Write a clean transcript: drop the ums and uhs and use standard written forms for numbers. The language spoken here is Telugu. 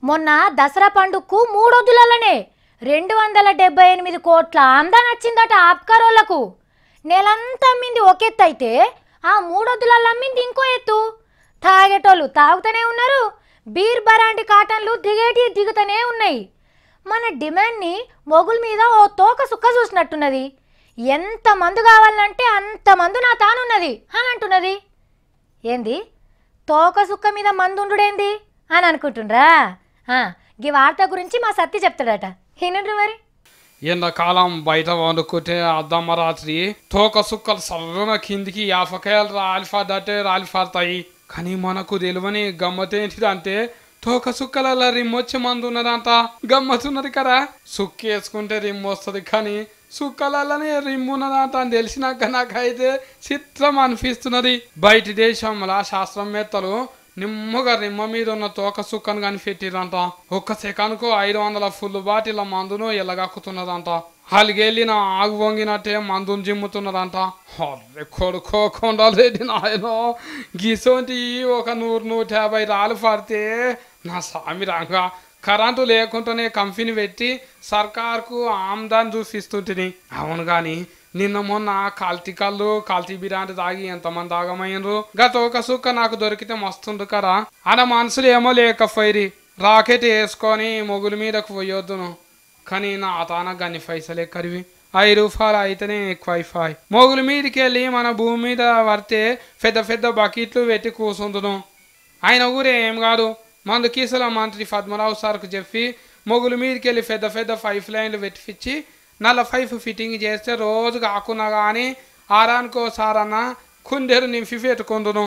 మొన్న దసరా పండుగకు మూడొద్దులనే 278 కోట్ల ఆమ్దాన్ వచ్చిందట ఆప్కారోళ్లకు. నెలంతా అమ్మింది ఒకెత్తు అయితే ఆ మూడొద్దులలో అమ్మింది ఇంకో ఎత్తు. తాగేటోళ్ళు తాగుతూనే ఉన్నారు, బీర్ బరాంటి కాటన్లు దిగుతూనే ఉన్నాయి. మన డిమాండ్ని మొగుల మీద ఓ తోక సుక్క చూసినట్టున్నది. ఎంత మందు కావాలంటే అంత మందు నా తానున్నది అని అంటున్నది. ఏంది తోక సుక్క మీద మందుండుడేంది అని అనుకుంటుండ్రా? ఈ వార్త గురించి మా సత్తి చెప్తాడట, వినండి మరి. ఎండాకాలం బయట వండుకుంటే అద్దమ్మ రాత్రి తోక సుక్కలు సర్రున కిందికి యాపకాయలు రాలిపారుతాయి. కానీ మనకు తెలియని గమ్మతేంటిదంటే తోక సుక్కల రిమ్మొచ్చి మందు ఉన్నదంట. గమ్మతున్నది కదా. సుక్కు వేసుకుంటే రిమ్ము వస్తుంది, కానీ సుక్కలనే రిమ్ము ఉన్నదంట అని తెలిసినాక నాకైతే చిత్రం అనిపిస్తున్నది. బయటి దేశంలో శాస్త్రవేత్తలు నిమ్మగా రిమ్మ మీద ఉన్న తోక సుక్కను కనిపెట్టిరంట. ఒక్క సెకండ్కు 500 ఫుల్ బాటిల మందును ఎల్లగక్కుతున్నదంట. అలిగెళ్ళిన ఆగు వంగినట్టే మందును జిమ్ముతున్నదంట. అర్రె కొడుకోకుండా లేని నాయనో, గిసోంటి ఒక 100-150 రాళ్ళు పడితే నా సామిరంగా కరెంటు లేకుండానే కంపెనీ పెట్టి సర్కార్కు ఆమ్దాన్ చూపిస్తుంటిని. అవును గాని నిన్న మొన్న కల్తీ కళ్ళు కల్తీ బిర్యానీ తాగి ఎంతమంది ఆగమైనరు. గత ఒక సుక్క నాకు దొరికితే మస్తుండు కదా అన్న మనసులు ఏమో లేకపోయి రాకెట్ వేసుకొని మొగుల మీదకు పోయొద్దును. కానీ నా తాన గన్ని పైసలు ఎక్కడివి? 5 రూపాయలు అయితేనే ఎక్కువైపోయి. మొగుల మీదకి వెళ్ళి మన భూమి మీద పడితే పెద్ద పెద్ద బకెట్లు పెట్టి కూసుందును. ఆయన ఊరే ఏం కాదు, మందు కీసుల మంత్రి పద్మరావు సార్కు చెప్పి మొగుల మీదకి వెళ్ళి పెద్ద పెద్ద 5 లైన్లు పెట్టించి నల్ల 5 ఫిట్టింగ్ చేస్తే రోజు కాకున్నా కానీ ఆరానికోసారన్నా కుండెరు నింపి పెట్టుకుందును.